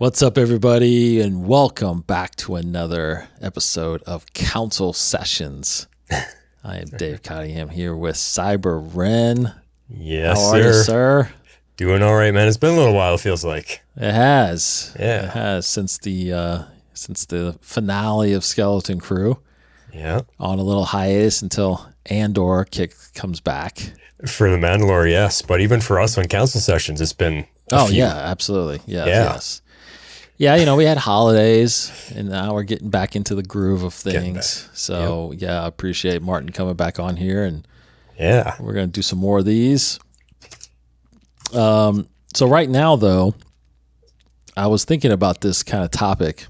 What's up, everybody, and welcome back to another episode of Council Sessions. I am Dave Cottingham here with Cyber Ren. Yes, How are you, sir? Doing all right, man. It's been a little while, it feels like. It has. Yeah. It has since the finale of Skeleton Crew. Yeah. On a little hiatus until Andor comes back. For the Mandalore, yes. But even for us on Council Sessions, it's been a few. Yeah, absolutely. Yes. Yeah, you know, we had holidays, and now we're getting back into the groove of things. So, I appreciate Martin coming back on here, and we're going to do some more of these. So right now, though, I was thinking about this kind of topic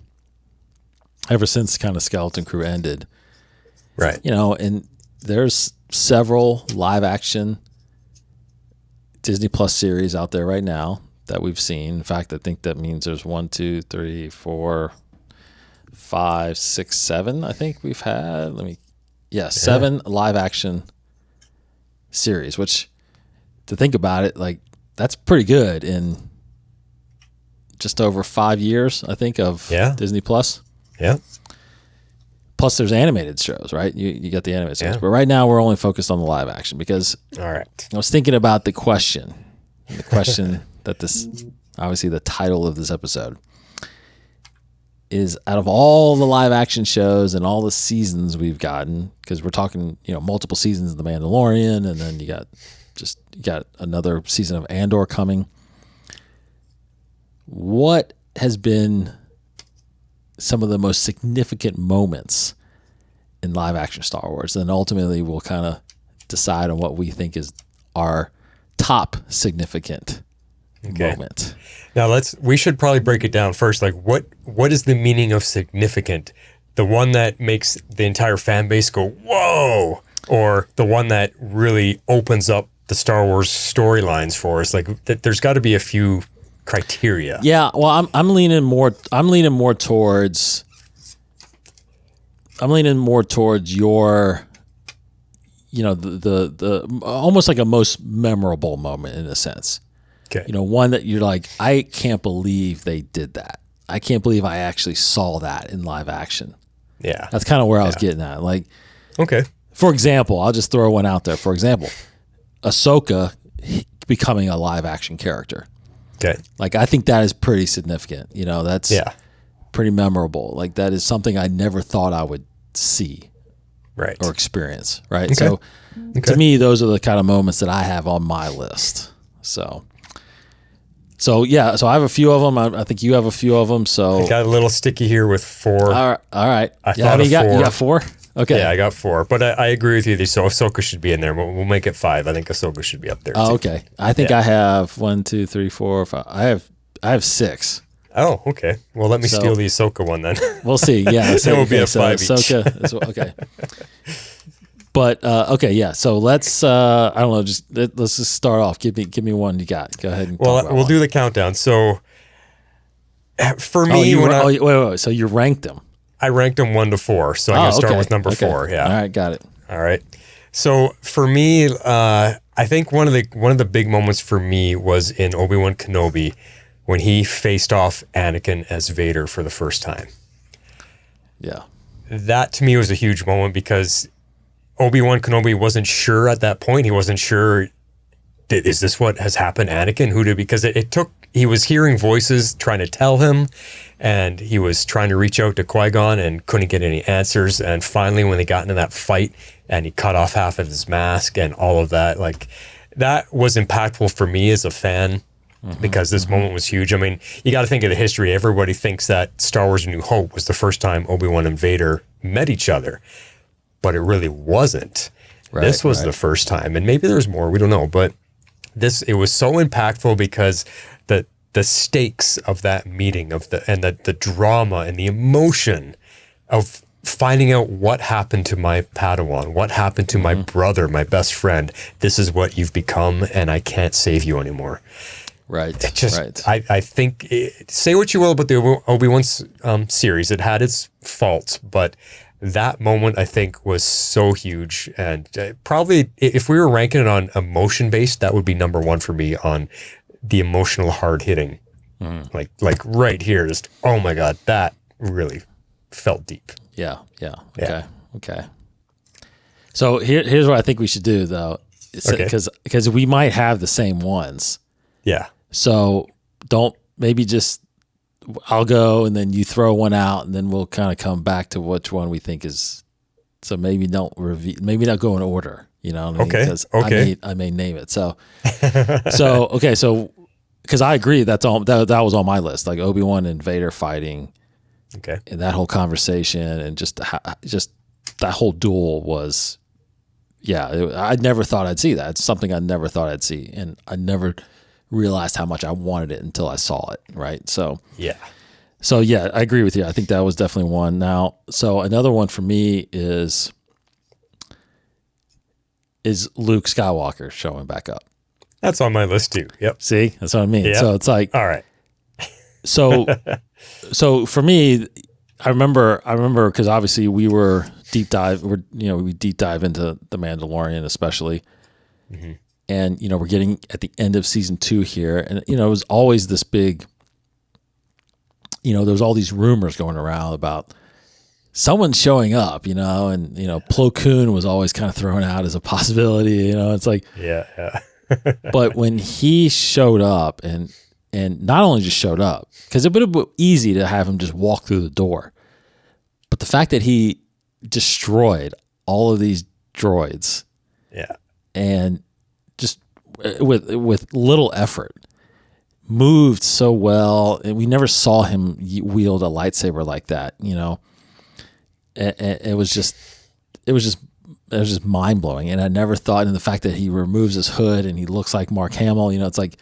ever since kind of Skeleton Crew ended. Right. You know, and there's several live-action Disney Plus series out there right now that we've seen. In fact, I think that means there's 1, 2, 3, 4, 5, 6, 7. I think we've had. 7 live action series. Which, to think about it, like that's pretty good in just over 5 years. I think of Disney Plus. Yeah. Plus, there's animated shows, right? You got the animated shows, but right now we're only focused on the live action because. All right. I was thinking about the question. That this, obviously the title of this episode is, out of all the live action shows and all the seasons we've gotten, because we're talking, multiple seasons of The Mandalorian, and then you got another season of Andor coming. What has been some of the most significant moments in live action Star Wars? And ultimately we'll kind of decide on what we think is our top significant moment. Now we should probably break it down first. Like what is the meaning of significant? The one that makes the entire fan base go, whoa, or the one that really opens up the Star Wars storylines for us? Like there's got to be a few criteria. Yeah. Well, I'm leaning more towards your, the almost like a most memorable moment in a sense. Okay. One that you're like, I can't believe they did that. I can't believe I actually saw that in live action. Yeah. That's kind of where I was getting at. Like, okay. For example, I'll just throw one out there. For example, Ahsoka becoming a live action character. Okay. Like, I think that is pretty significant. That's pretty memorable. Like, that is something I never thought I would see. Right. Or experience. Right. Okay. So to me, those are the kind of moments that I have on my list. So I have a few of them. I think you have a few of them. So I got a little sticky here with 4. All right. I thought you got 4? Okay. Yeah, I got 4. But I agree with you. So Ahsoka should be in there. We'll make it 5. I think Ahsoka should be up there. Oh, okay. I think I have 1, 2, 3, 4, 5. I have 6. Oh, okay. Well, let me steal the Ahsoka one then. We'll see. Yeah. It will be a 5 each. Ahsoka is, okay. But okay, yeah. So let's I don't know. Let's just start off. Give me one you got. Go ahead. We'll do the countdown. So for me, wait. So you ranked them? I ranked them 1 to 4. So I'm going to start with number 4. Yeah. All right, got it. All right. So for me, I think one of the big moments for me was in Obi-Wan Kenobi when he faced off Anakin as Vader for the first time. Yeah. That to me was a huge moment because Obi-Wan Kenobi wasn't sure at that point. He wasn't sure, is this what has happened, Anakin? Because he was hearing voices trying to tell him, and he was trying to reach out to Qui-Gon and couldn't get any answers. And finally, when they got into that fight and he cut off half of his mask and all of that, like that was impactful for me as a fan. Because this moment was huge. I mean, you got to think of the history. Everybody thinks that Star Wars A New Hope was the first time Obi-Wan and Vader met each other. But it really wasn't. This was the first time. And maybe there's more, we don't know. But it was so impactful because the stakes of that meeting, the drama and the emotion of finding out what happened to my Padawan, what happened to my brother, my best friend. This is what you've become, and I can't save you anymore. Right. It just, I think, say what you will about the Obi-Wan series, it had its faults, but that moment I think was so huge, and probably if we were ranking it on emotion based, that would be number 1 for me on the emotional hard hitting Like right here, just, oh my God, that really felt deep. Yeah. Okay. So here's what I think we should do, though, because we might have the same ones. Yeah. So maybe just I'll go and then you throw one out, and then we'll kind of come back to which one we think is. So maybe not go in order. You know what I mean? Because I may name it. So because I agree that was on my list, like Obi-Wan and Vader fighting. Okay. And that whole conversation and just that whole duel was, I never thought I'd see that. It's something I never thought I'd see, and I never realized how much I wanted it until I saw it. Right. So yeah. So I agree with you. I think that was definitely one. Now, so another one for me is Luke Skywalker showing back up. That's on my list too. Yep. See, that's what I mean. Yep. So it's like, all right. So for me, I remember because obviously we deep dive into The Mandalorian, especially. Mm-hmm. And, we're getting at the end of season 2 here. And, it was always this big, there was all these rumors going around about someone showing up, and, Plo Koon was always kind of thrown out as a possibility, it's like, yeah. But when he showed up and not only just showed up, because it would have been easy to have him just walk through the door, but the fact that he destroyed all of these droids, and just with little effort, moved so well, and we never saw him wield a lightsaber like that, and it was just mind blowing. And I never thought, in the fact that he removes his hood and he looks like Mark Hamill, it's like,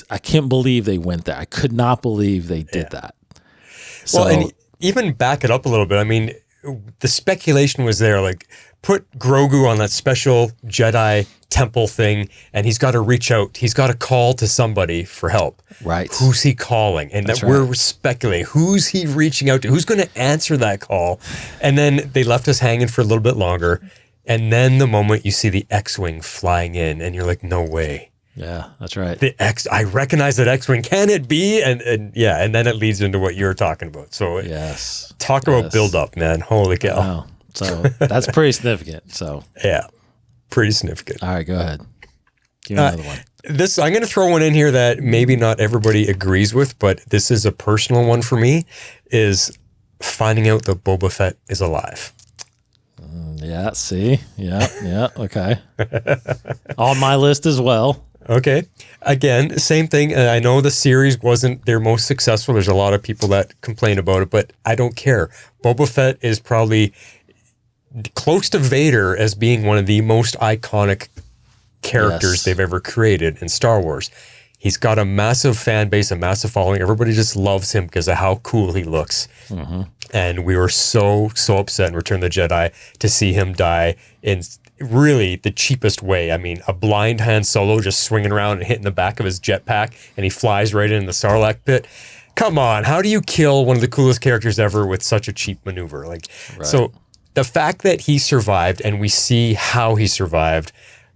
I can't believe they went there. I could not believe they did that. So, well, and even back it up a little bit. I mean, the speculation was there, like, put Grogu on that special Jedi temple thing, and he's got to reach out. He's got to call to somebody for help. Right. Who's he calling? And we're speculating. Who's he reaching out to? Who's going to answer that call? And then they left us hanging for a little bit longer. And then the moment you see the X-Wing flying in, and you're like, no way. Yeah, that's right. I recognize that X-Wing. Can it be? And then it leads into what you're talking about. So talk about build up, man. Holy cow. Wow. So that's pretty significant. So yeah, pretty significant. All right, go ahead. Give me another one. I'm going to throw one in here that maybe not everybody agrees with, but this is a personal one for me, is finding out that Boba Fett is alive. Yeah, see? Yeah, okay. On my list as well. Okay. Again, same thing. I know the series wasn't their most successful. There's a lot of people that complain about it, but I don't care. Boba Fett is probably close to Vader as being one of the most iconic characters they've ever created in Star Wars. He's got a massive fan base, a massive following. Everybody just loves him because of how cool he looks. Mm-hmm. And we were so upset in Return of the Jedi to see him die in really the cheapest way. I mean, a blind Han Solo just swinging around and hitting the back of his jetpack, and he flies right in the Sarlacc pit. Come on, how do you kill one of the coolest characters ever with such a cheap maneuver? So the fact that he survived, and we see how he survived,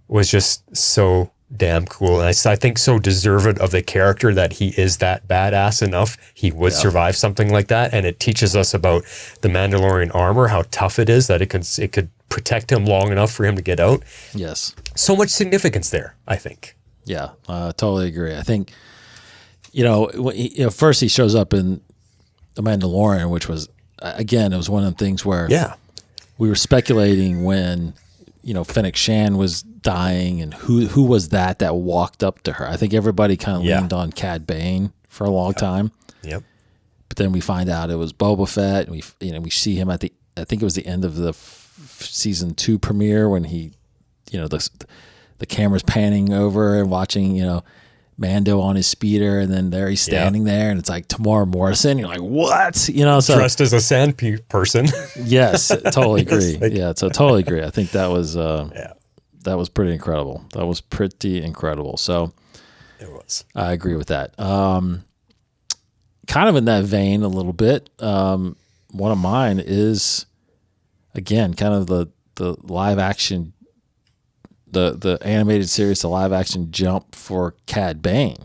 was just so damn cool. And I think so deserved of the character that he is that badass enough. He would survive something like that. And it teaches us about the Mandalorian armor, how tough it is, that it could protect him long enough for him to get out. Yes. So much significance there, I think. Yeah, totally agree. I think, first he shows up in The Mandalorian, which was, again, it was one of the things where we were speculating when, Fennec Shan was dying, and who was that walked up to her. I think everybody kind of leaned on Cad Bane for a long time. Yep. But then we find out it was Boba Fett, and we see him I think it was the end of the season 2 premiere when he, the camera's panning over and watching, Mando on his speeder, and then there he's standing there, and it's like Tamora Morrison. You're like, what? So dressed as a sand person. Yes, totally agree. So totally agree. I think that was that was pretty incredible. That was pretty incredible. So it was. I agree with that. Kind of in that vein a little bit. One of mine is, again, kind of the live action, the animated series, the live action jump for Cad Bane.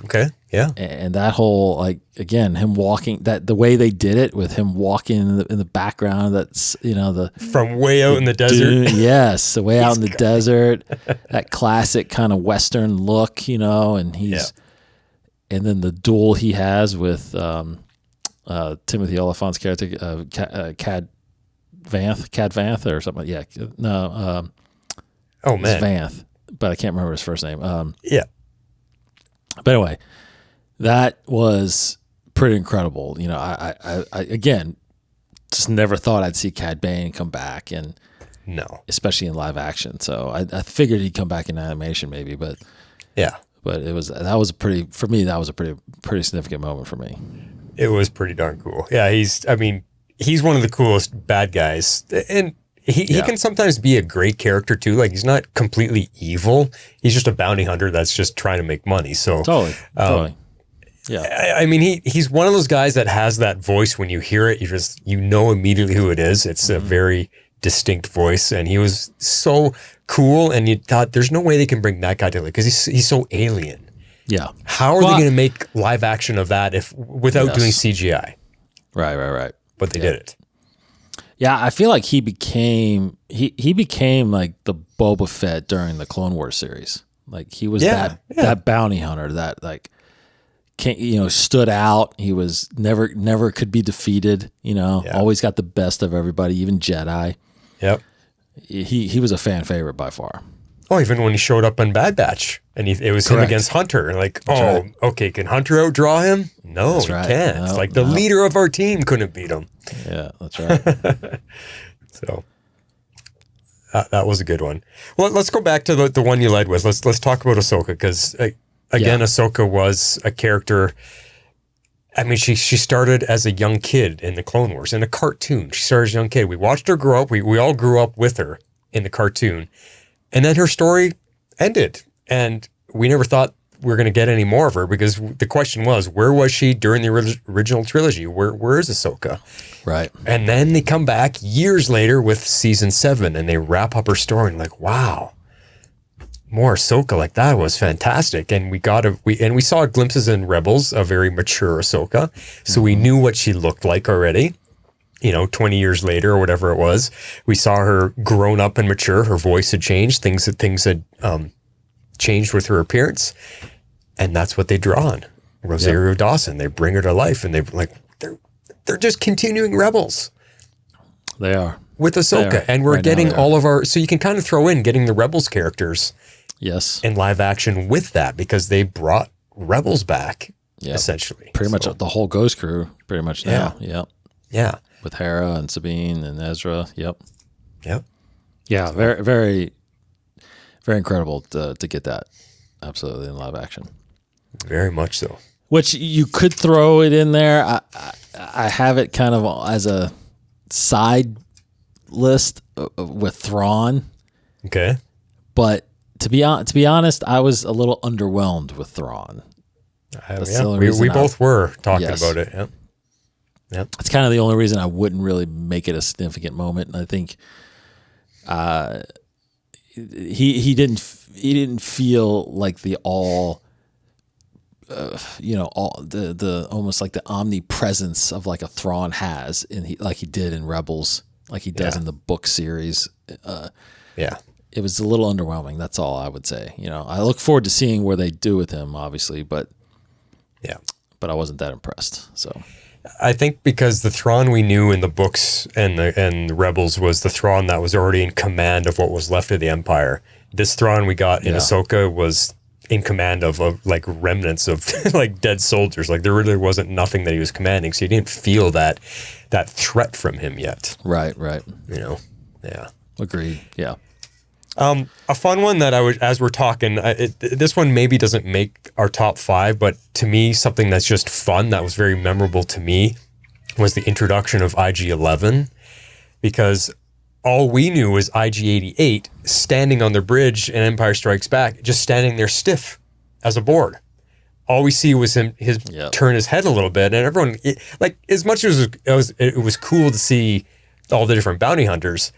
Okay. Yeah. And that whole, like, again, him walking, that the way they did it with him walking in the background, that's, you know, the from way out in the desert. Yes, the way out in the desert, that classic kind of Western look, you know, and and then the duel he has with Timothy Oliphant's character, Cad Vanth or something. Yeah, no, oh man, Vanth, but I can't remember his first name. Yeah, but anyway, that was pretty incredible. You know, I again just never thought I'd see Cad Bane come back, and no, especially in live action. So I figured he'd come back in animation maybe, but yeah, but that was a pretty significant moment for me. It was pretty darn cool. Yeah, he's one of the coolest bad guys, and he can sometimes be a great character too. Like, he's not completely evil. He's just a bounty hunter that's just trying to make money. So totally. Yeah. I mean, he's one of those guys that has that voice. When you hear it, you know immediately who it is. It's a very distinct voice, and he was so cool. And you thought, there's no way they can bring that guy to life because he's so alien. Yeah. How are they going to make live action of that without doing CGI? Right. But they did it. Yeah, I feel like he became like the Boba Fett during the Clone Wars series. Like, he was that bounty hunter that, like, stood out. He was never could be defeated. You know, always got the best of everybody, even Jedi. Yep. He was a fan favorite by far. Oh, even when he showed up in Bad Batch and it was him against Hunter. Like, okay, can Hunter outdraw him? No, he can't. No, it's like the leader of our team couldn't beat him. Yeah, that's right. So that was a good one. Well, let's go back to the one you led with. Let's talk about Ahsoka, because again, Ahsoka was a character. I mean, she started as a young kid in the Clone Wars, in a cartoon. She started as a young kid. We watched her grow up. We all grew up with her in the cartoon. And then her story ended. And we never thought we were going to get any more of her, because the question was, where was she during the original trilogy? Where is Ahsoka? Right. And then they come back years later with season 7, and they wrap up her story, and like, wow, more Ahsoka like that was fantastic. And we saw glimpses in Rebels, a very mature Ahsoka. So we knew what she looked like already. 20 years later or whatever it was, we saw her grown up and mature. Her voice had changed. Things had changed with her appearance, and that's what they draw on. Rosario Dawson. They bring her to life, and they're just continuing Rebels. They are with Ahsoka, and we're getting all of our. So you can kind of throw in getting the Rebels characters, in live action with that, because they brought Rebels back essentially. Pretty much the whole Ghost crew. Pretty much now. Yeah. With Hera and Sabine and Ezra. Yep. Yeah, very, very, very incredible to get that. Absolutely, in live action. Very much so. Which you could throw it in there. I have it kind of as a side list with Thrawn. Okay. But to be honest, I was a little underwhelmed with Thrawn. We both were talking about it. Yep. It's kind of the only reason I wouldn't really make it a significant moment. And I think he didn't feel like the all the almost like the omnipresence of like a Thrawn has like he did in Rebels, like he does in the book series. It was a little underwhelming. That's all I would say. I look forward to seeing where they do with him, obviously, but I wasn't that impressed. So. I think because the Thrawn we knew in the books and the Rebels was the Thrawn that was already in command of what was left of the Empire. This Thrawn we got in Ahsoka was in command of like remnants of like dead soldiers. Like, there really wasn't nothing that he was commanding, so you didn't feel that threat from him yet. Right. Yeah. Agreed. Yeah. A fun one that as we're talking, this one maybe doesn't make our top 5, but to me, something that's just fun, that was very memorable to me, was the introduction of IG-11, because all we knew was IG-88 standing on the bridge in Empire Strikes Back, just standing there stiff as a board. All we see was him turn his head a little bit, and everyone, as much as it was cool to see all the different bounty hunters,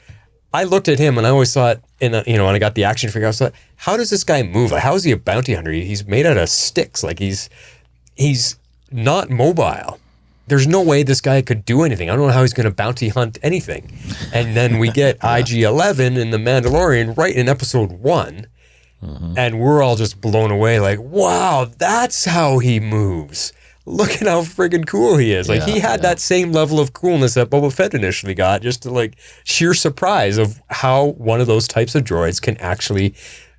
I looked at him and I always thought, when I got the action figure, I thought, how does this guy move? Like, how is he a bounty hunter? He's made out of sticks. Like he's not mobile. There's no way this guy could do anything. I don't know how he's going to bounty hunt anything. And then we get IG-11 in The Mandalorian right in episode 1. And we're all just blown away. Like, wow, that's how he moves. Look at how friggin' cool he is. Like, he had that same level of coolness that Boba Fett initially got, just to like sheer surprise of how one of those types of droids can actually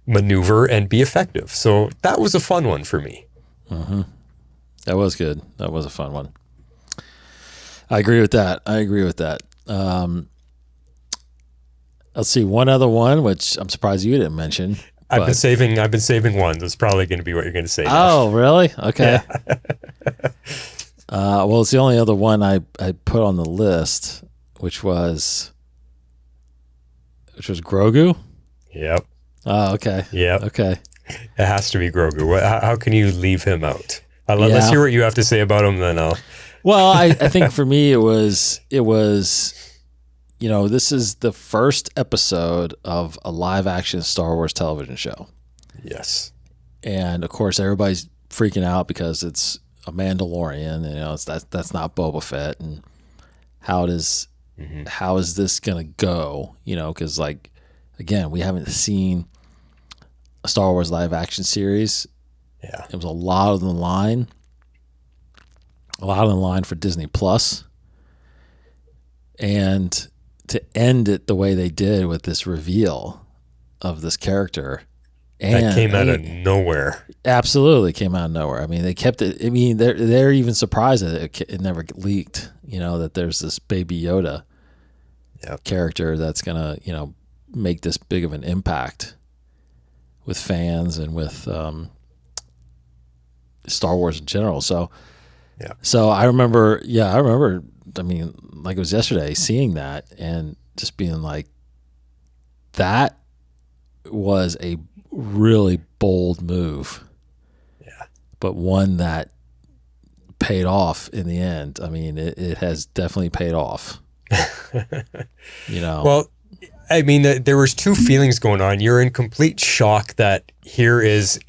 maneuver and be effective. So that was a fun one for me. That was good. That was a fun one. I agree with that. Let's see, one other one, which I'm surprised you didn't mention. I've been saving one. That's probably going to be what you're going to say now. Oh, really? Okay. Well, it's the only other one I put on the list, which was Grogu. Yep. Oh, okay. Yep. Okay. It has to be Grogu. How can you leave him out? Let's hear what you have to say about him, then I'll... Well, I think for me it was, this is the first episode of a live action Star Wars television show. Yes. And of course everybody's freaking out because it's a Mandalorian, that's not Boba Fett, and how is this going to go? Cuz like, again, we haven't seen a Star Wars live action series. Yeah. It was a lot of the line for Disney Plus. And to end it the way they did with this reveal of this character. And that came out of nowhere. Absolutely came out of nowhere. I mean, they kept it. I mean, they're even surprised that it never leaked, that there's this Baby Yoda character that's going to, make this big of an impact with fans and with Star Wars in general. So I remember, I mean, like it was yesterday, seeing that and just being like, that was a really bold move. Yeah. But one that paid off in the end. I mean, it has definitely paid off. Well, I mean, there was two feelings going on. You're in complete shock that here is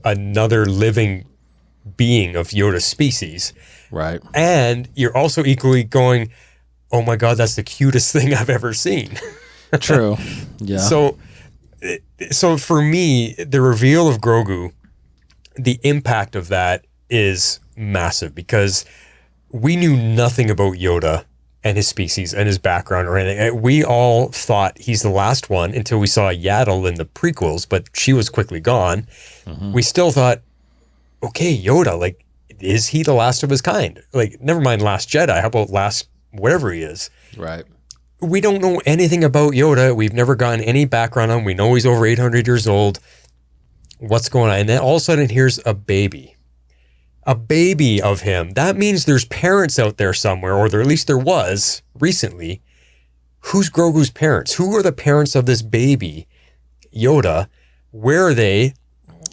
another living being of Yoda's species. Right. And you're also equally going, oh my God, that's the cutest thing I've ever seen. True. Yeah. So for me, the reveal of Grogu, the impact of that is massive because we knew nothing about Yoda and his species and his background or anything. We all thought he's the last one until we saw Yaddle in the prequels, but she was quickly gone. Mm-hmm. We still thought, okay, Yoda, like, is he the last of his kind? Like, never mind Last Jedi. How about last whatever he is? Right. We don't know anything about Yoda. We've never gotten any background on him. We know he's over 800 years old. What's going on? And then all of a sudden, here's a baby of him. That means there's parents out there somewhere, or at least there was recently. Who's Grogu's parents? Who are the parents of this baby, Yoda? Where are they?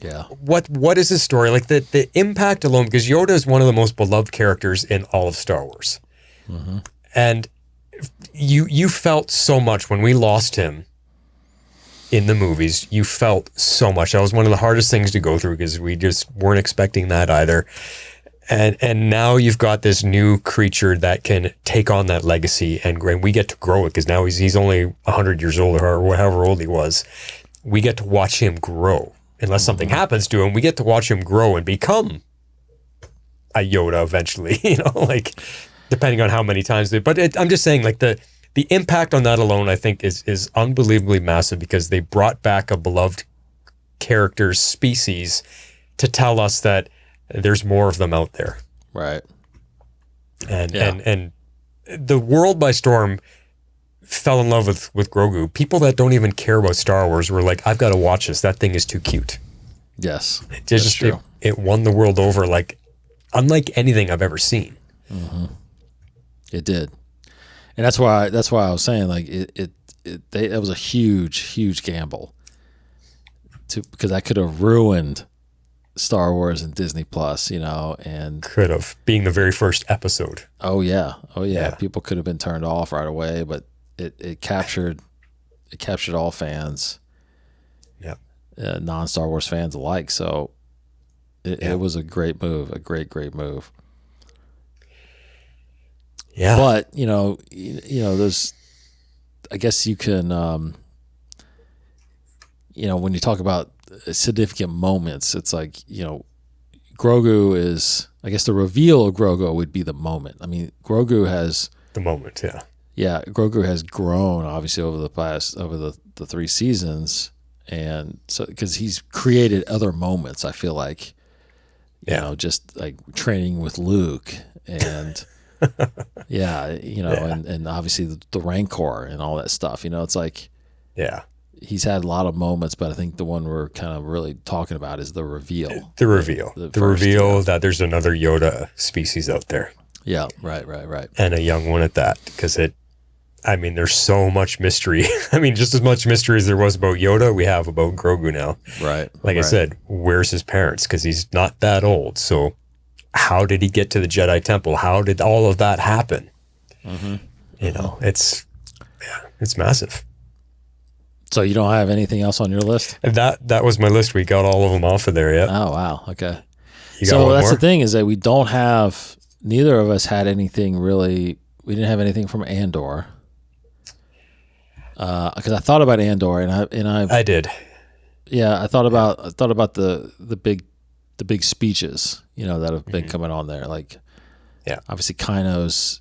Yeah. What is his story? Like the impact alone, because Yoda is one of the most beloved characters in all of Star Wars. Mm-hmm. And you felt so much when we lost him in the movies. You felt so much. That was one of the hardest things to go through because we just weren't expecting that either. And now you've got this new creature that can take on that legacy, and we get to grow it because now he's only 100 years old or however old he was. We get to watch him grow. Unless something happens to him, we get to watch him grow and become a Yoda eventually, like depending on how many times. But I'm just saying, like the impact on that alone, I think is unbelievably massive because they brought back a beloved character's species to tell us that there's more of them out there. Right. And the world by storm fell in love with Grogu. People that don't even care about Star Wars were like, I've got to watch this. That thing is too cute. Yes. That's true. It won the world over like unlike anything I've ever seen. Mm-hmm. It did. And that's why I was saying like it was a huge gamble because I could have ruined Star Wars and Disney Plus, and could have being the very first episode. Oh yeah. People could have been turned off right away, but it captured it captured all fans, Yep. Non-Star Wars fans alike. So it was a great move, a great move. Yeah. But there's, I guess you can, when you talk about significant moments, it's like, Grogu is, I guess the reveal of Grogu would be the moment. I mean, Grogu has the moment. Yeah. Yeah, Grogu has grown obviously over the 3 seasons, and so because he's created other moments. I feel like, just like training with Luke, and and obviously the Rancor and all that stuff. It's like, he's had a lot of moments, but I think the one we're kind of really talking about is the reveal. The reveal. The reveal that there's another Yoda species out there. Yeah, right. And a young one at that, because there's so much mystery. Just as much mystery as there was about Yoda, we have about Grogu now. Right. Like I said, where's his parents? Because he's not that old. So how did he get to the Jedi Temple? How did all of that happen? Mm-hmm. It's massive. So you don't have anything else on your list? That was my list. We got all of them off of there, yeah. Oh, wow. Okay. So that's the thing, is that we don't have, neither of us had anything really, we didn't have anything from Andor. Because I thought about Andor, and I did. Yeah, I thought about the big speeches, that have been coming on there, like, obviously Kino's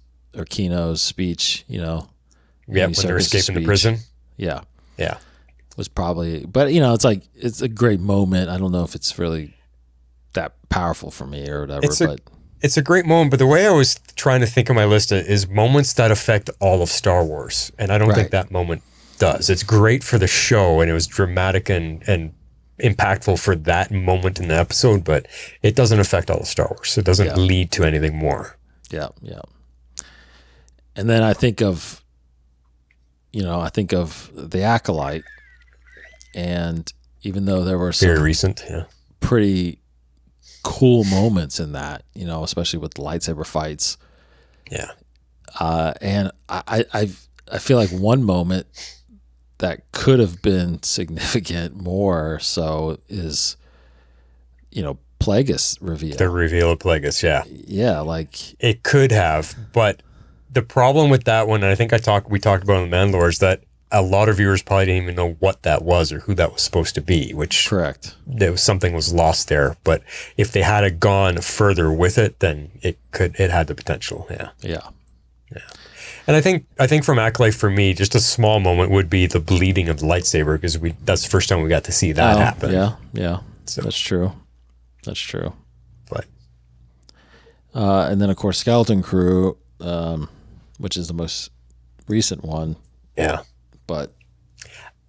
speech, when they're escaping the prison. Yeah, yeah, was probably, but it's like, it's a great moment. I don't know if it's really that powerful for me or whatever, It's a great moment, but the way I was trying to think of my list is moments that affect all of Star Wars, and I don't think that moment does. It's great for the show, and it was dramatic and impactful for that moment in the episode, but it doesn't affect all of Star Wars. It doesn't lead to anything more. Yeah. And then I think of The Acolyte, and even though there were some very recent, pretty cool moments in that, especially with the lightsaber fights. Yeah. And I feel like one moment that could have been significant more so is, Plagueis reveal. The reveal of Plagueis, yeah. Yeah, like it could have, but the problem with that one, and I think we talked about in The Mandalore, is that a lot of viewers probably didn't even know what that was or who that was supposed to be, which correct. Something was lost there. But if they had gone further with it, then it had the potential. Yeah. And I think from Acolyte, for me, just a small moment would be the bleeding of the lightsaber, because that's the first time we got to see that happen. Yeah. So that's true. But and then of course Skeleton Crew, which is the most recent one. Yeah. But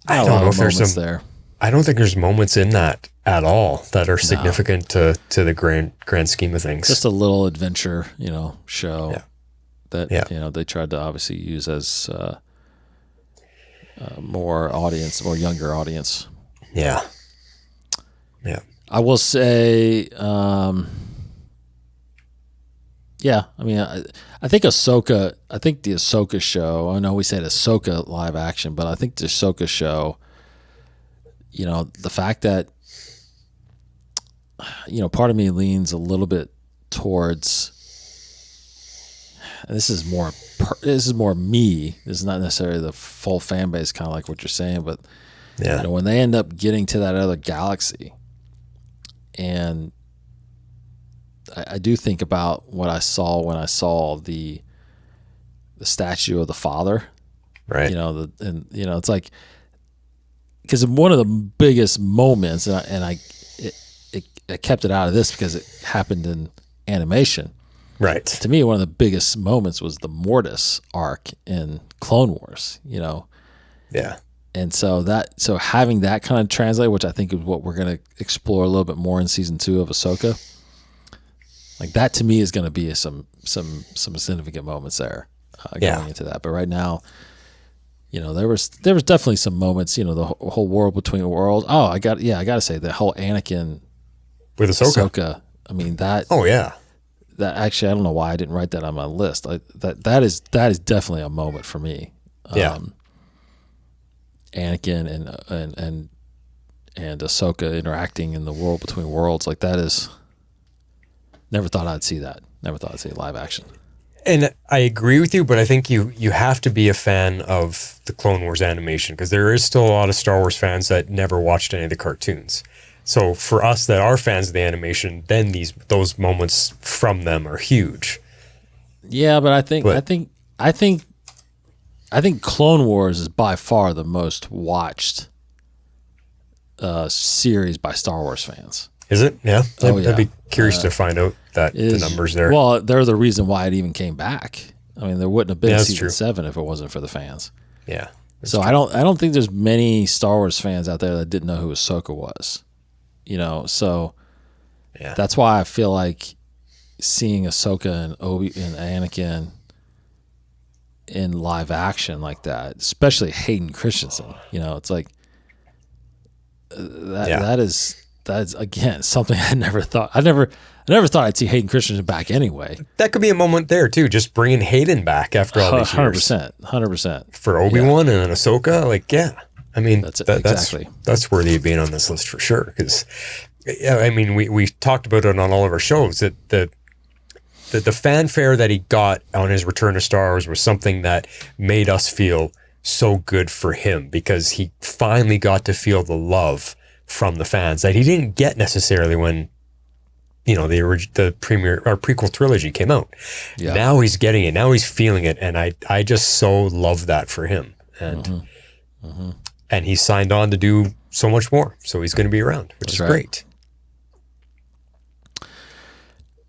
I don't know if there's there. I don't think there's moments in that at all that are significant to the grand scheme of things. Just a little adventure, show that they tried to obviously use as more younger audience. Yeah. I will say, I think Ahsoka. I think the Ahsoka show. I know we said Ahsoka live action, but I think the Ahsoka show. The fact that part of me leans a little bit towards. This is more me. This is not necessarily the full fan base, kind of like what you're saying, but when they end up getting to that other galaxy, and I do think about what I saw when I saw the statue of the Father, right? It's like, because one of the biggest moments, and I kept it out of this because it happened in animation. Right. To me, one of the biggest moments was the Mortis arc in Clone Wars. Yeah. And so having that kind of translate, which I think is what we're going to explore a little bit more in season 2 of Ahsoka, like that to me is going to be some significant moments there going into that. But right now, there was definitely some moments. The whole world between worlds. Oh, I got to say the whole Anakin with Ahsoka. I mean that. Oh yeah. That actually, I don't know why I didn't write that on my list. That is definitely a moment for me. Anakin and Ahsoka interacting in the world between worlds, like that is, never thought I'd see that. Never thought I'd see live action. And I agree with you, but I think you have to be a fan of the Clone Wars animation, because there is still a lot of Star Wars fans that never watched any of the cartoons. So for us that are fans of the animation, then those moments from them are huge. Yeah, but I think Clone Wars is by far the most watched series by Star Wars fans. Is it? Yeah. Oh, yeah. I'd be curious to find out the numbers there. Well, they're the reason why it even came back. I mean, there wouldn't have been season true. 7 if it wasn't for the fans. Yeah. So true. I don't think there's many Star Wars fans out there that didn't know who Ahsoka was. So that's why I feel like seeing Ahsoka and Obi and Anakin in live action like that, especially Hayden Christensen, it's like that is again something I never thought. I never thought I'd see Hayden Christensen back anyway. That could be a moment there too, just bringing Hayden back after all these years. 100%. For Obi-Wan and Ahsoka, I mean, exactly. That's worthy of being on this list for sure. Because, I mean, we talked about it on all of our shows that the fanfare that he got on his return to Star Wars was something that made us feel so good for him, because he finally got to feel the love from the fans that he didn't get necessarily when the premiere or prequel trilogy came out. Yeah. Now he's getting it. Now he's feeling it, and I just so love that for him. And and he signed on to do so much more. So he's going to be around, which is great.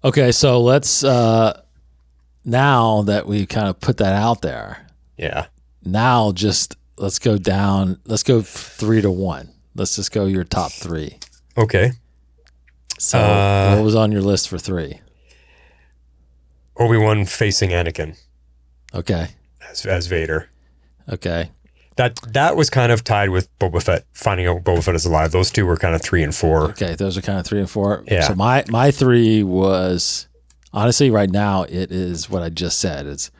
Okay, so let's now that we kind of put that out there. Yeah. Now let's go down. Let's go 3 to 1. Let's just go your top 3. Okay. So what was on your list for 3? Obi-Wan facing Anakin. Okay. As Vader. Okay. That was kind of tied with Boba Fett, finding out Boba Fett is alive. Those two were kind of 3 and 4. Okay, those are kind of 3 and 4. Yeah. So my 3 was, honestly, right now it is what I just said. It's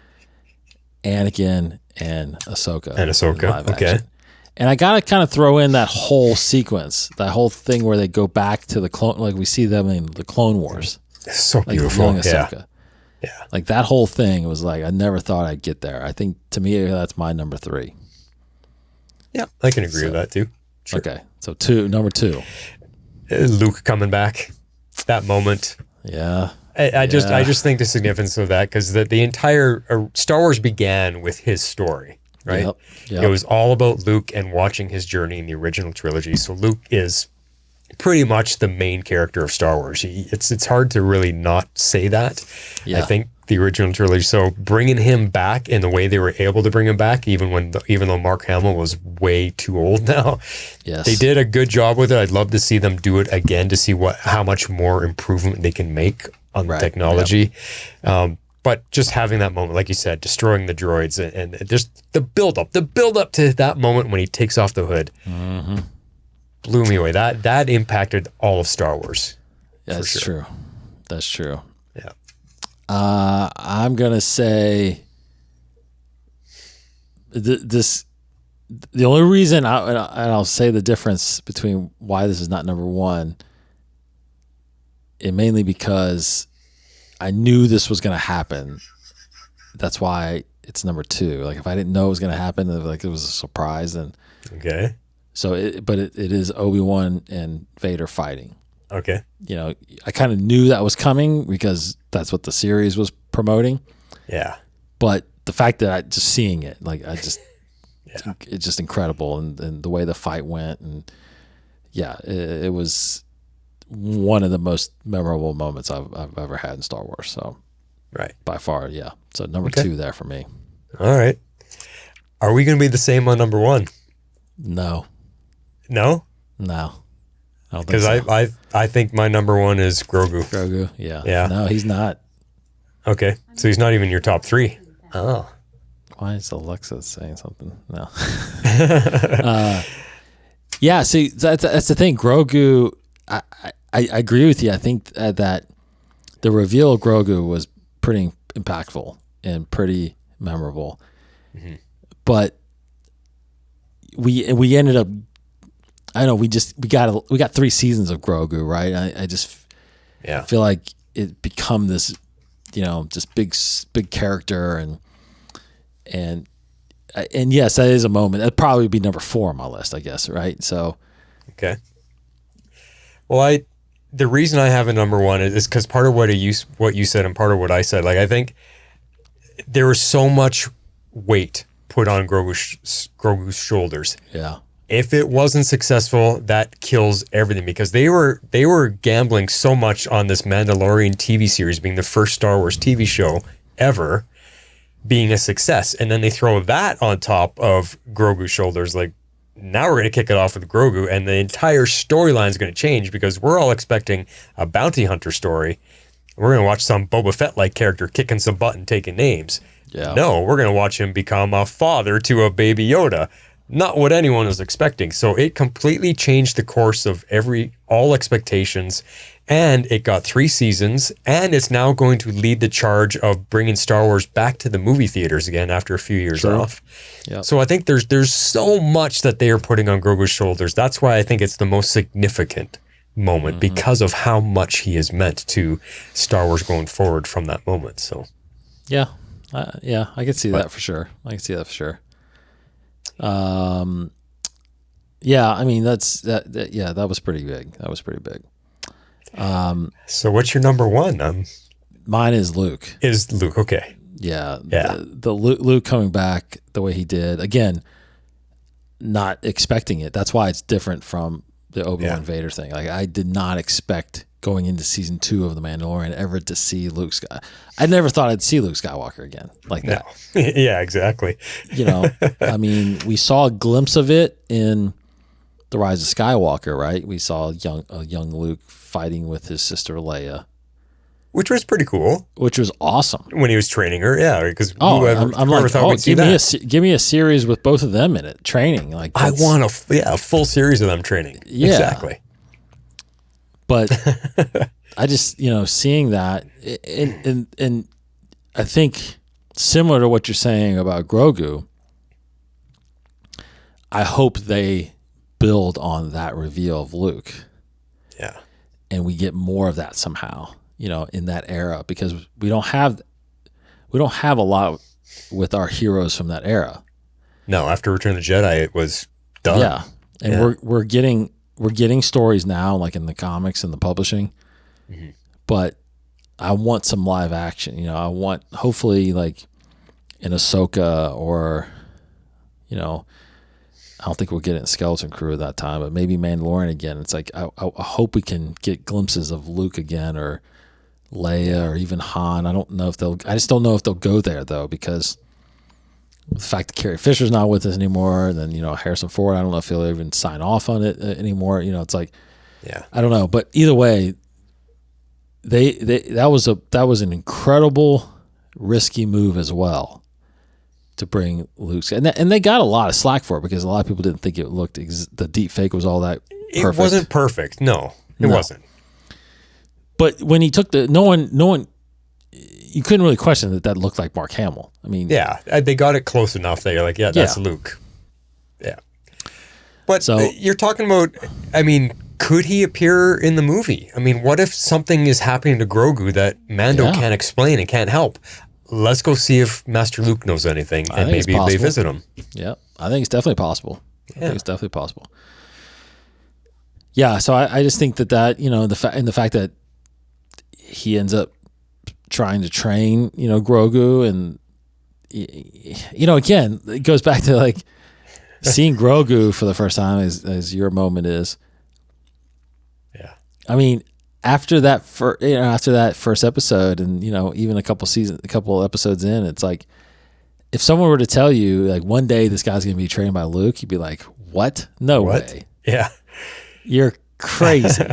Anakin and Ahsoka. Okay. And I gotta kind of throw in that whole sequence, that whole thing where they go back to the clone, like we see them in the Clone Wars. It's so beautiful. Ahsoka. Yeah. Like that whole thing was like, I never thought I'd get there. I think to me that's my number 3. Yeah, I can agree with that too. Sure. Okay, so number 2. Luke coming back, that moment. Yeah. I just think the significance of that, because the entire Star Wars began with his story, right? Yep. It was all about Luke and watching his journey in the original trilogy. So Luke is pretty much the main character of Star Wars. It's hard to really not say that. Yeah. I think the original trilogy. So bringing him back in the way they were able to bring him back, even though Mark Hamill was way too old now, yes, they did a good job with it. I'd love to see them do it again to see how much more improvement they can make on the technology. Yep. But just having that moment, like you said, destroying the droids and just the build up to that moment when he takes off the hood, blew me away. That impacted all of Star Wars. Yeah, that's true. That's true. Yeah. I'm gonna say this. The only reason I'll say the difference between why this is not number 1, and mainly because I knew this was gonna happen. That's why it's number 2. Like if I didn't know it was gonna happen, like it was a surprise. And okay. So, it is Obi-Wan and Vader fighting. Okay. I kind of knew that was coming because that's what the series was promoting. Yeah. But the fact that just seeing it, it's just incredible. And the way the fight went. And yeah, it was one of the most memorable moments I've ever had in Star Wars. So, right. By far, yeah. So number 2 there for me. All right. Are we going to be the same on number 1? No. No? No. Because I think my number 1 is Grogu. Grogu, yeah. Yeah. No, he's not. Okay. So he's not even your top 3. Oh. Why is Alexa saying something? No. Yeah, see, that's the thing. Grogu, I agree with you. I think that the reveal of Grogu was pretty impactful and pretty memorable. Mm-hmm. But we ended up. I know we got 3 seasons of Grogu, right? I just feel like it become this, just big character and yes, that is a moment. That'd probably be number 4 on my list, I guess, right? So, okay. Well, the reason I have a number 1 is because part of what you said and part of what I said. Like, I think there was so much weight put on Grogu's shoulders. Yeah. If it wasn't successful, that kills everything, because they were gambling so much on this Mandalorian TV series being the first Star Wars TV show ever being a success. And then they throw that on top of Grogu's shoulders. Like, now we're going to kick it off with Grogu, and the entire storyline is going to change, because we're all expecting a bounty hunter story. We're going to watch some Boba Fett-like character kicking some butt and taking names. Yeah. No, we're going to watch him become a father to a Baby Yoda. Not what anyone was expecting. So it completely changed the course of all expectations, and it got 3 seasons, and it's now going to lead the charge of bringing Star Wars back to the movie theaters again after a few years off. Yep. So I think there's so much that they are putting on Grogu's shoulders. That's why I think it's the most significant moment, because of how much he has meant to Star Wars going forward from that moment. So yeah, I can see that for sure. Yeah, I mean that was pretty big. So what's your number 1? Mine is Luke. Is Luke, okay. Yeah. The Luke coming back the way he did, again, not expecting it. That's why it's different from the Obi-Wan Vader thing. Like, I did not expect going into season 2 of The Mandalorian ever to see Luke I never thought I'd see Luke Skywalker again like that. No. Yeah, exactly. I mean, we saw a glimpse of it in The Rise of Skywalker, right? We saw a young Luke fighting with his sister Leia, which was pretty cool. Which was awesome when he was training her. Yeah, because I'm like, give me a series with both of them in it training. Like, I want a full series of them training. Yeah, exactly. But I just, seeing that, and I think similar to what you're saying about Grogu, I hope they build on that reveal of Luke. Yeah. And we get more of that somehow, in that era, because we don't have a lot with our heroes from that era. No, after Return of the Jedi, it was done. Yeah. And we're getting stories now, like in the comics and the publishing, but I want some live action. I want, hopefully, like in Ahsoka, or I don't think we'll get it in Skeleton Crew at that time, but maybe Mandalorian again. It's like I hope we can get glimpses of Luke again, or Leia, or even Han. I just don't know if they'll go there though, because the fact that Carrie Fisher's not with us anymore, and then Harrison Ford, I don't know if he'll even sign off on it anymore. It's like, I don't know. But either way, that was an incredible, risky move as well, to bring Luke, and they got a lot of slack for it, because a lot of people didn't think it looked the deep fake was all that perfect. It wasn't perfect. No, it wasn't. But when he took no one. You couldn't really question that looked like Mark Hamill. I mean, yeah, they got it close enough that you're like, yeah, that's Luke. Yeah. But so, you're talking about, I mean, could he appear in the movie? I mean, what if something is happening to Grogu that Mando can't explain and can't help? Let's go see if Master Luke knows anything, and maybe they visit him. Yeah, I think it's definitely possible. Yeah, so I just think that the fact that he ends up trying to train, Grogu, and again, it goes back to like seeing Grogu for the first time, as your moment is. Yeah, I mean, after that first episode, and even a couple episodes in, it's like, if someone were to tell you like one day this guy's going to be trained by Luke, you'd be like, what? No way. Yeah, you're crazy.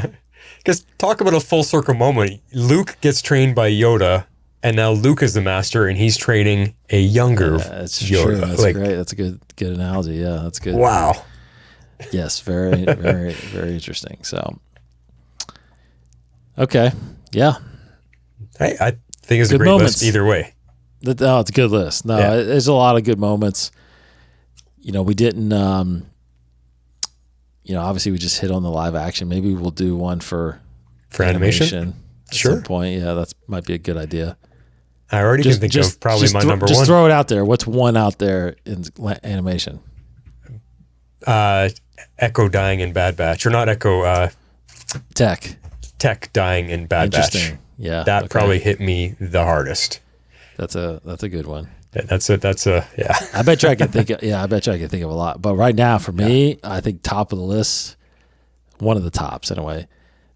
Because talk about a full circle moment. Luke gets trained by Yoda, and now Luke is the master, and he's training a younger that's Yoda. True. That's great. That's a good analogy. Yeah, that's good. Wow. Yes, very, very, very interesting. So, okay, yeah. Hey, I think it's a great list either way. It's a good list. No, there's a lot of good moments. We didn't obviously we just hit on the live action. Maybe we'll do one for animation. At Sure. some point. Yeah, that might be a good idea. I already can think of probably my number one. Just throw it out there. What's one out there in animation? Echo dying in Bad Batch, or not Echo? Tech dying in Bad Batch. Interesting. Yeah, that probably hit me the hardest. That's a good one. That's a yeah. I bet you I could think of a lot. But right now, for me, I think top of the list, one of the tops anyway,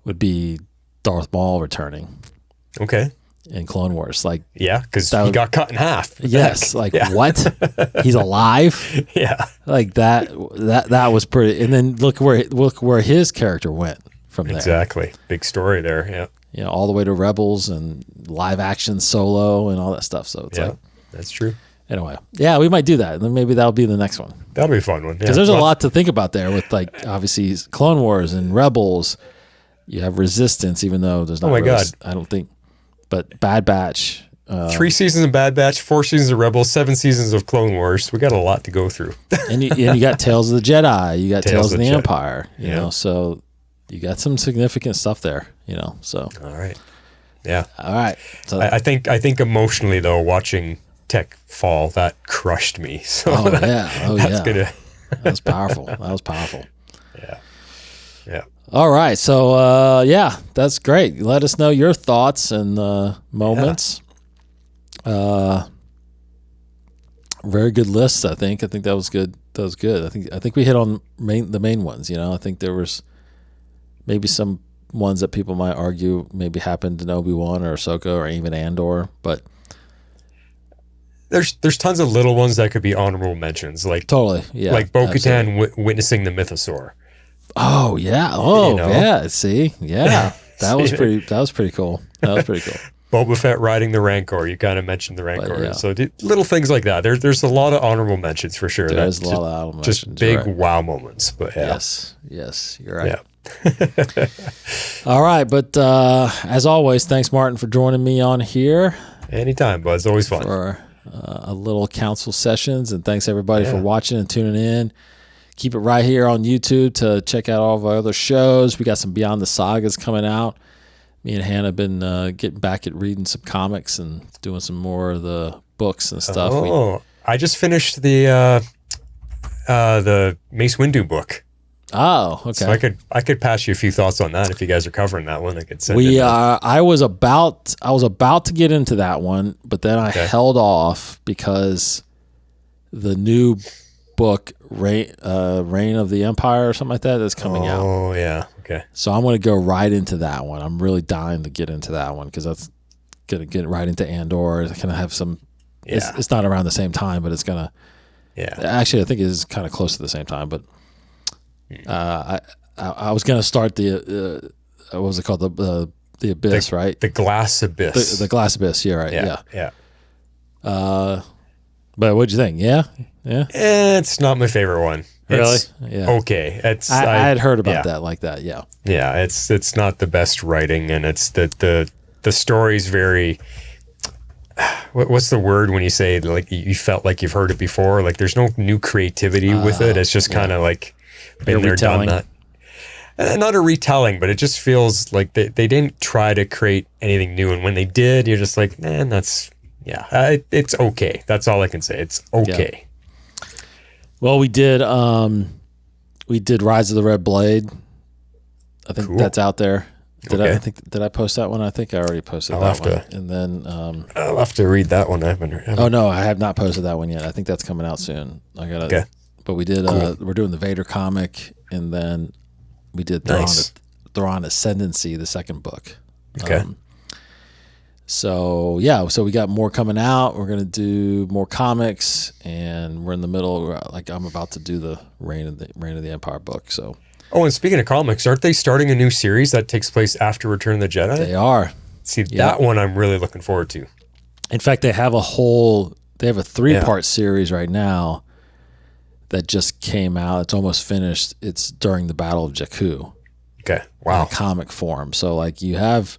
would be Darth Maul returning. Okay. In Clone Wars, because he got cut in half. Yes, what? He's alive. Yeah, that was pretty. And then look where his character went from there. Exactly, big story there. Yeah, all the way to Rebels and live action Solo and all that stuff. So it's that's true. Anyway, yeah, we might do that, and then maybe that'll be the next one. That'll be a fun one because there's a lot to think about there with obviously Clone Wars and Rebels. You have Resistance, even though there's not. Oh my God, I don't think. But Bad Batch. 3 seasons of Bad Batch, 4 seasons of Rebels, 7 seasons of Clone Wars. We got a lot to go through. and you got Tales of the Jedi. You got Tales of the Empire. You know, so you got some significant stuff there. So. All right. Yeah. All right. So I think emotionally though, watching Tech fall, that crushed me. So that was powerful. Yeah. Yeah. All right. So, that's great. Let us know your thoughts and moments. Very good list, I think. I think that was good. I think we hit on the main ones. I think there was maybe some ones that people might argue maybe happened in Obi-Wan or Ahsoka or even Andor, but there's tons of little ones that could be honorable mentions. Totally. Yeah. Like Bo-Katan witnessing the mythosaur. Oh yeah! Yeah! See, yeah, that was pretty cool. Boba Fett riding the Rancor. You kind of mentioned the Rancor, so little things like that. There's a lot of honorable mentions for sure. There's a lot of honorable mentions. Just big wow moments. But yes, you're right. Yeah. All right, but as always, thanks Martin for joining me on here. Anytime, bud. It's always fun for a little council sessions, and thanks everybody for watching and tuning in. Keep it right here on YouTube to check out all of our other shows. We got some Beyond the Sagas coming out. Me and Hannah have been getting back at reading some comics and doing some more of the books and stuff. I just finished the Mace Windu book. Oh, okay. So I could pass you a few thoughts on that if you guys are covering that one. I could send I was about to get into that one, but then I held off because the new book Reign of the Empire or something like that is coming out. Oh yeah, okay. So I'm going to go right into that one. I'm really dying to get into that one because that's going to get right into Andor. It's going to have some. Yeah. It's not around the same time, but it's going to. Yeah. Actually, I think it is kind of close to the same time, but. I was going to start the what was it called, the Abyss, right? The Glass Abyss. The Glass Abyss. Yeah, right. Yeah. But what'd you think? Yeah. It's not my favorite one. Really? Okay. I had heard about that like that. Yeah. Yeah. It's not the best writing, and it's the story's very. What's the word when you say like you felt like you've heard it before? Like there's no new creativity with it. It's just kind of like. Been there, done that. Not a retelling, but it just feels like they didn't try to create anything new. And when they did, you're just like, man, that's, it's okay. That's all I can say. It's okay. Yeah. Well, we did Rise of the Red Blade. I think that's out there. Did I post that one? I think I already posted that one. And then I'll have to read that one. I haven't. Oh no, I have not posted that one yet. I think that's coming out soon. I gotta. Okay. But we did. We're doing the Vader comic, and then we did Thrawn Ascendancy, the second book. Okay. So we got more coming out. We're gonna do more comics, and we're in the middle. Like I'm about to do the Reign of the Empire book. So. Oh, and speaking of comics, aren't they starting a new series that takes place after Return of the Jedi? They are. See, that one I'm really looking forward to. In fact, they have a 3-part series right now. That just came out. It's almost finished. It's during the Battle of Jakku. Okay. Wow. In comic form. So like you have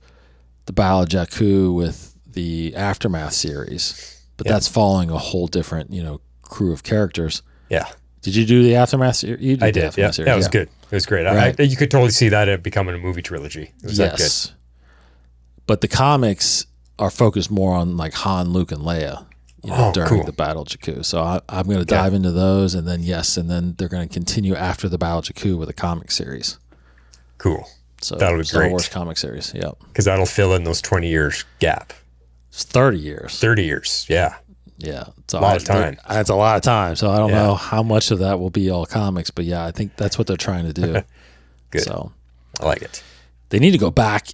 the Battle of Jakku with the Aftermath series, but that's following a whole different, crew of characters. Yeah. Did you do the Aftermath series? You I the did. Aftermath Yeah, series, that was good. It was great. Right. You could totally see that becoming a movie trilogy. It was that good. But the comics are focused more on like Han, Luke, and Leia during the Battle of Jakku. So I'm going to dive into those, and then they're going to continue after the Battle of Jakku with a comic series. Cool. So that'll be Star great. Wars comic series. Yep. Because that'll fill in those 20 years gap. It's 30 years. 30 years. Yeah. Yeah. It's a lot of time. It's a lot of time. So I don't know how much of that will be all comics, but yeah, I think that's what they're trying to do. Good. So I like it. They need to go back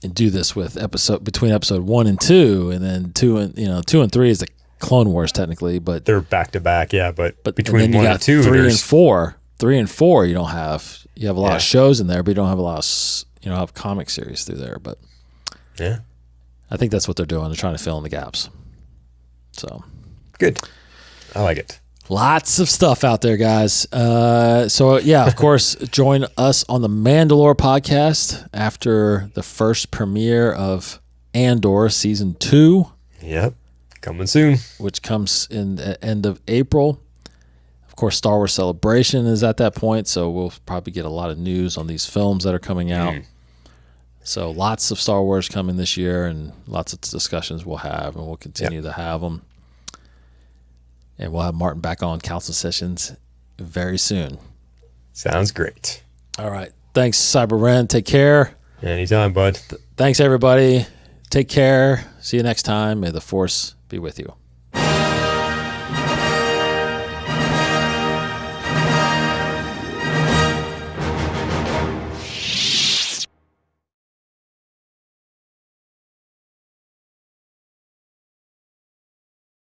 and do this with between episode 1 and 2, and then 2 and 3 is the Clone Wars technically, but they're back to back. Yeah. But between and 1 and 2, 3 and 4, you don't have, you have a lot of shows in there, but you don't have a lot of, have comic series through there. But yeah, I think that's what they're doing. They're trying to fill in the gaps. So good. I like it. Lots of stuff out there, guys. Of course, join us on the Mandalore podcast after the first premiere of Andor season 2. Yep. Coming soon. Which comes in the end of April. Of course, Star Wars Celebration is at that point, so we'll probably get a lot of news on these films that are coming out. So lots of Star Wars coming this year, and lots of discussions we'll have, and we'll continue to have them. And we'll have Martin back on council sessions very soon. Sounds great. All right. Thanks, Cyber Ren. Take care. Anytime, bud. Thanks, everybody. Take care. See you next time. May the Force be with you.